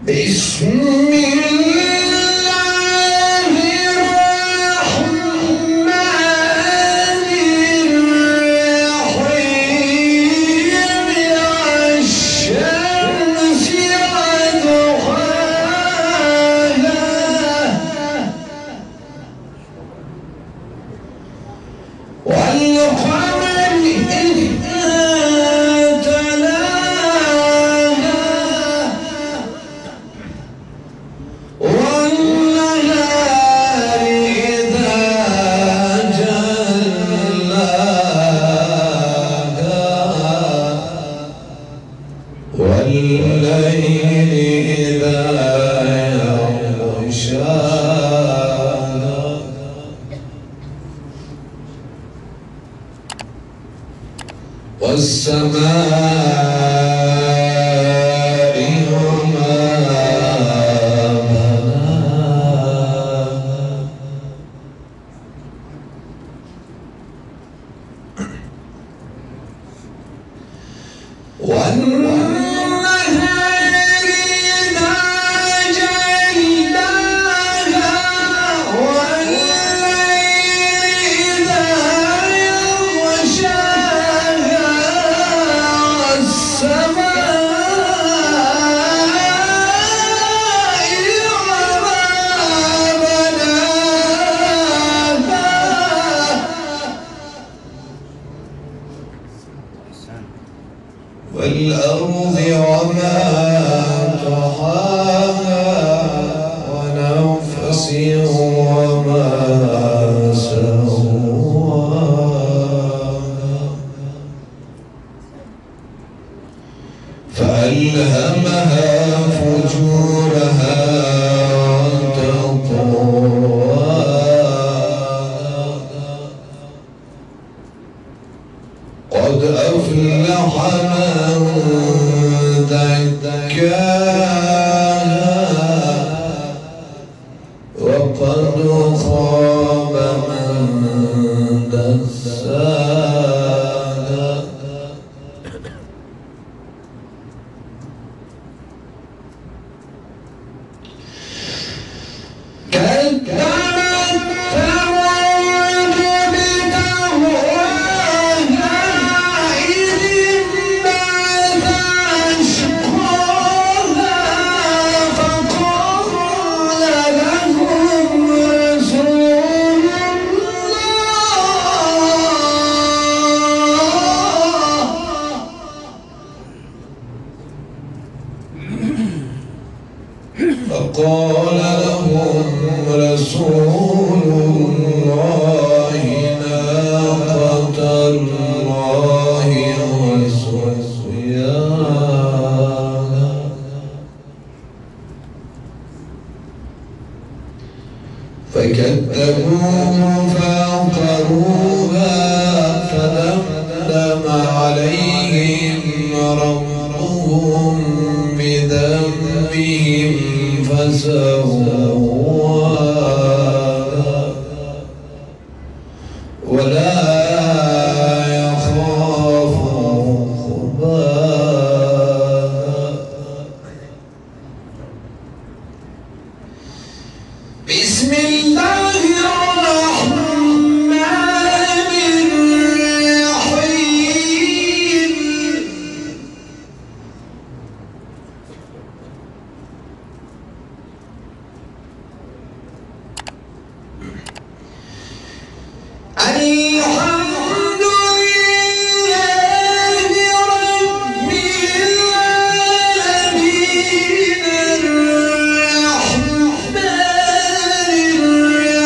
بسم الله الرحمن الرحيم والشمس وضحاها والقمر إذا تلاها والنهار إذا جلاها والليل إذا يغشاها والسماء وما بناها والنهار إذا جلاها والليل إذا يغشاها والأرض وما طحاها ونفس وما سواها فألهمها فجورها وتقواها قد أفلح من زكاها وقد خاب من دساها كذبت ثمود بطغواها إذ انبعث أشقاها فقال لهم رسول الله ناقة الله وسقياها فكذبوه فعقروها فدمدم عليهم ربهم بذنبهم فسواها ولا يخاف عقباها بسم الله الرحمن الرحيم الحمد لله رب العالمين الرحمن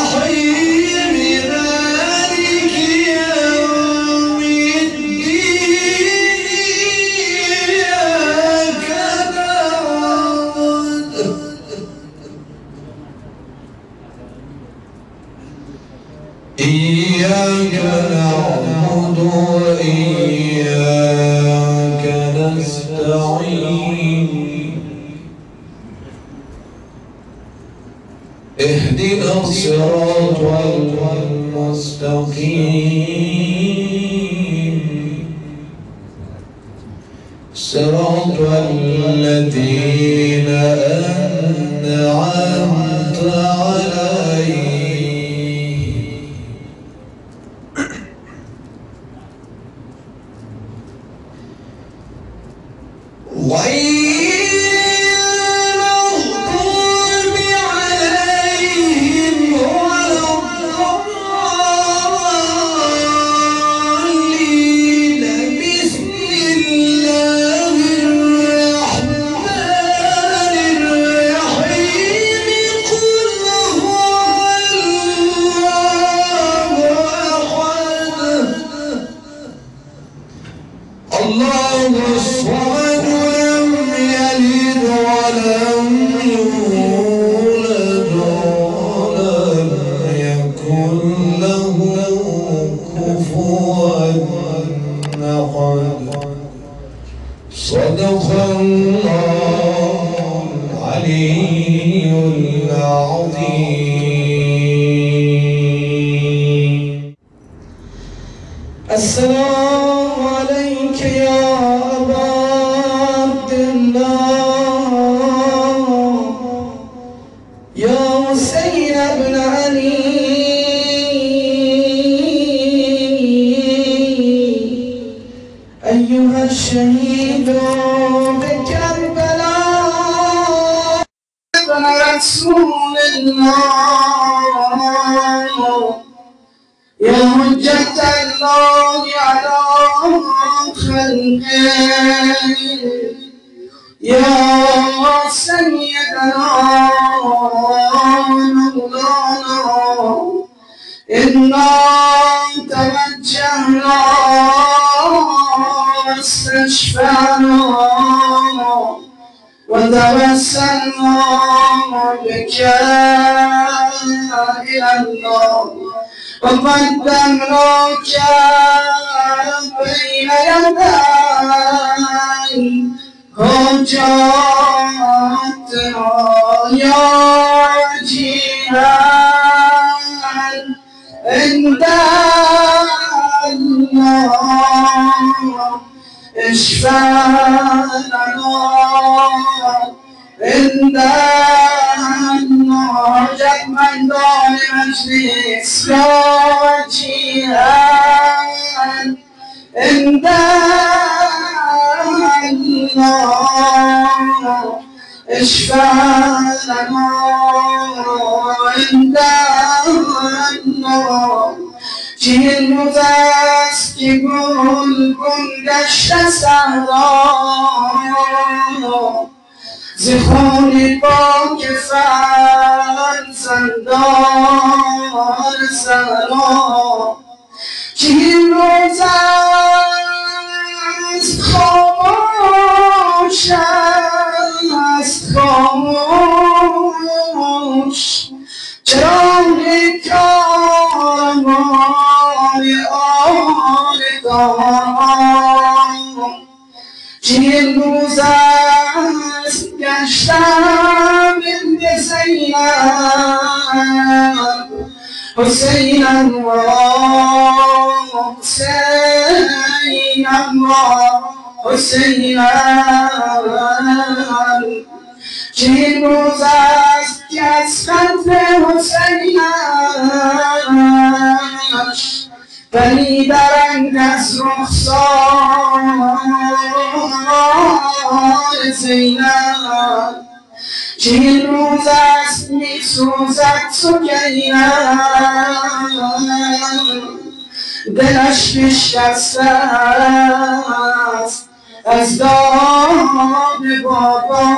الرحيم مالك يوم الدين إياك نعبد وإياك نستعين اهدنا الصراط المستقيم صراط الذين أنعمت عليهم غير المغضوب عليهم ولا الضالين. بسم الله الرحمن الرحيم. قل هو الله أحد الله الصمد لم يلد ولم يولد ولم يكن له كفوا أحد. صدق الله العلي العظيم. السلام عليك يا أبا عبد الله يا حسين بن علي أيها الشهيد بكربلاء ابن رسول الله يا حجة الله على خلقه يا سيدنا مولانا إنا توجهنا واستشفعنا وتوسلنا بك إلى الله وقدمناك بين يدي حجاتنا يا جيران عند الله اشفع لنا عند الله من دار مجلس يا جيران عند الله اشفع لنا عند الله چین روز است که گلگون گشته صحرا ز خون پاک فرزندان زهرا چین روز است خاموش است خاموش چراغ کاروان آلدان چین روز است گشتم بنت زینب حسینم و حسینم و حسینم چین روز است که از خط حسینش ولی درنگ از رخسار زینب چین روز است می سوزد سکینم دلش بشکسته است از داد بابا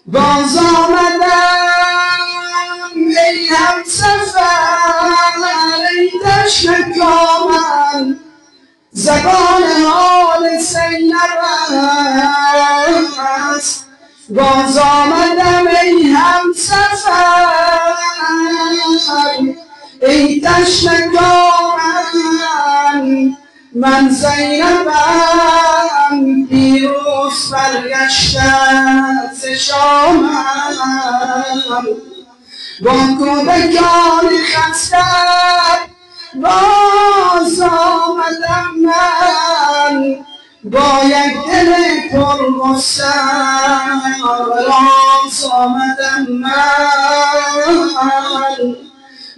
باز آمدم ای همسفر ای دشت کامل زبان حال زینب است باز آمدم ای همسفر ای دشت کامل من زینبم پیروز برگشتم ز شامم با کودکان خسته باز آمدم من با یک دل پر غصه، باز آمدم من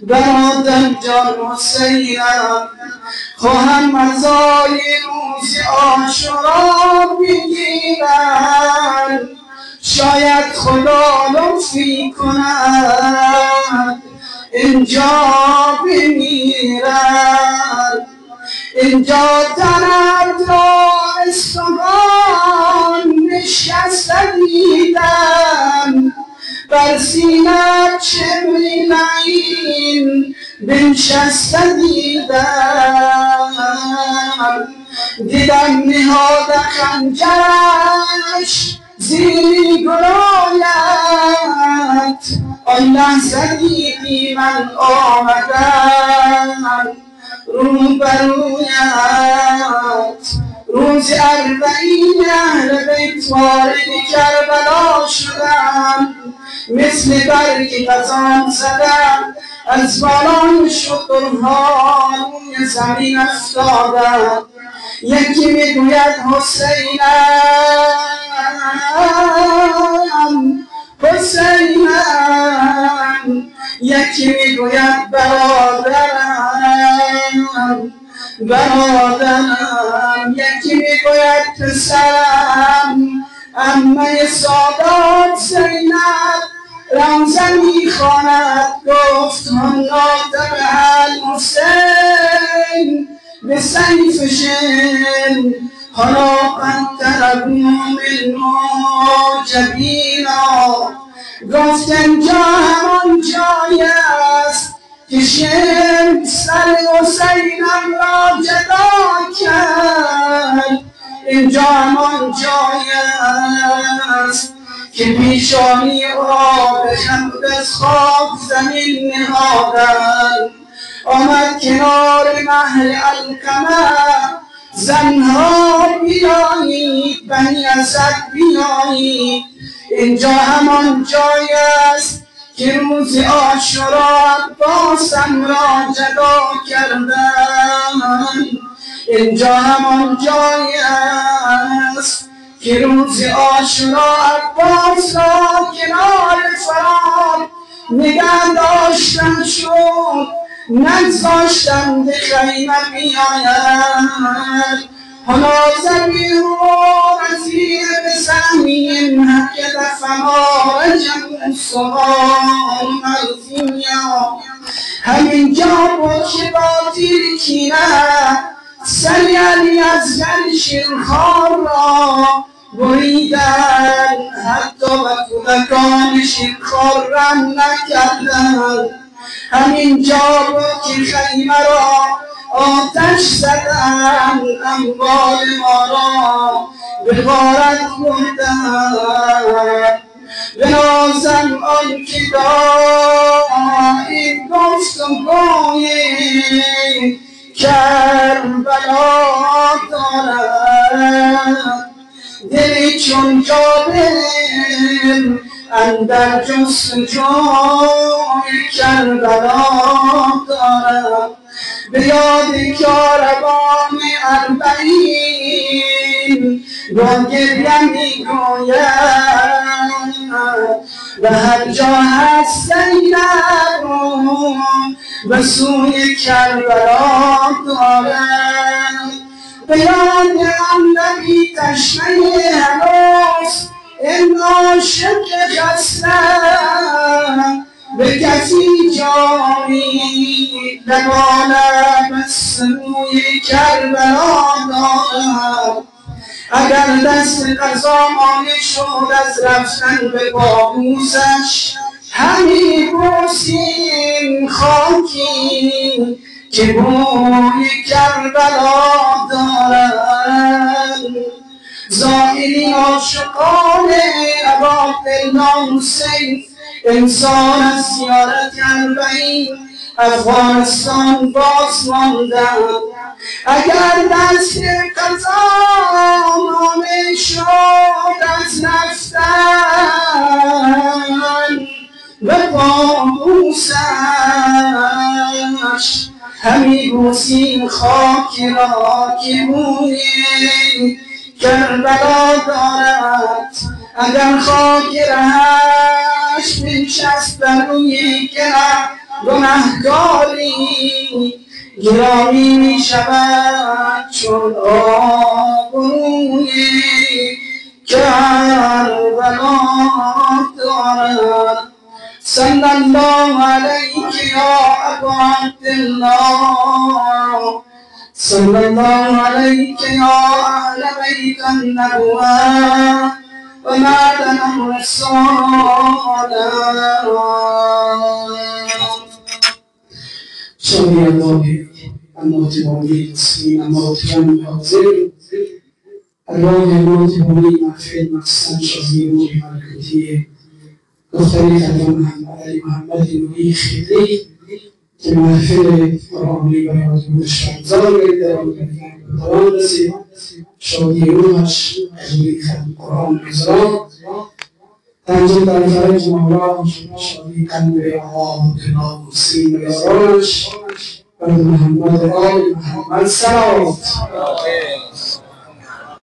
برادر جان حسینم، خواهم مزای روز عاشورا بگیرم، شاید خدا لطفی کند اینجا بمیرم. اینجا طرفدار اصفهان نشسته دیدم، بر سینه چمن این بنشسته دیدم، دیدم نهاد خنجرش زیر گلایت، آن لحظه دیدی من آمدم روبرویت. روز اربعین اهل بیت وارد کربلا شدم، مثل برگی خزان زدم، از بالان شترها روی زمین افتادم. یکی میگوید حسینم حسینم، یکی میگوید برادرم برادرم، یکی میگوید پسرم. عمه سادات زینب رمزه میخواند، گفت هنات الحسین به سیفشن، حالا قدر من معجبینا. گفت اینجا همان جای است که شمس سر حسینم را جدا کرد، اینجا همان جای است که پیشانی را به از خاک زمین نهادند. آمد کنار محل القمه، زنها بیایید، بنی اسد بیایید، اینجا همان جای است که روز عاشورا عباسم را جدا کردند، اینجا همان جای است که روز عاشورا عباس را کنار فرات نگه داشتن شد، نگذاشتن به خیمه بیاید. حالا زمین و وزیر بسهمین حکد فما رجم سوال مرزویا. همین جا بود که با تیر کینه سری علی از شیرخوار را بریدن، حتی به کودکان شیرخوار رحم نکردن. همین جا بود که خیمه را آتش زدن، اموال ما را به غارت بردن. بنازم آن که دایی گفتگوی کربلا دارد، دلی چون جابر اندر جستجوی کربلا دارد. به یاد کاروان اربعین با گریه میگوید، و هر جا هست زینب به سوی کربلا دارد. به یاد نبی تشنه هنوز این عاشق خسته، به کسی جایی نماند به سوی کربلا دارد. اگر دست قضا مانع شد از رفتن به پابوسش، همی بوسیم خاکی که بوی کربلا دارد. ظاهری عاشقان ابا فردان حسین انسان از زیارت اربعین افغانستان باز ماندند. اگر دست قضا مانع شد از رفتن به پابوسش، همی حسین خاکی را که بوی کربلا دارد اگر خاک رهش بنشست در روی گنهگاری گرامی می شود چون آبروی کربلا دارد. صلی الله علیک یا ابا عبدالله صلی الله علیک یا اهل بیت النبوة و معدن الرسالة. شادی الله اموات باقی المسلمین اموات جمع حاضر ارواح اموات باقی محفل مقصد شادی روح ملکوتی دختری خدام محمد نوری خیلی که محفل قرآنی و یادبودش رمضان در قرآن رسید. شادی روحش حضوری ختم قرآن نظام تنجیل در فرج مولا، شادی قلب آقا جناب حسین و یارانش، بر محمد آل محمد صلوات.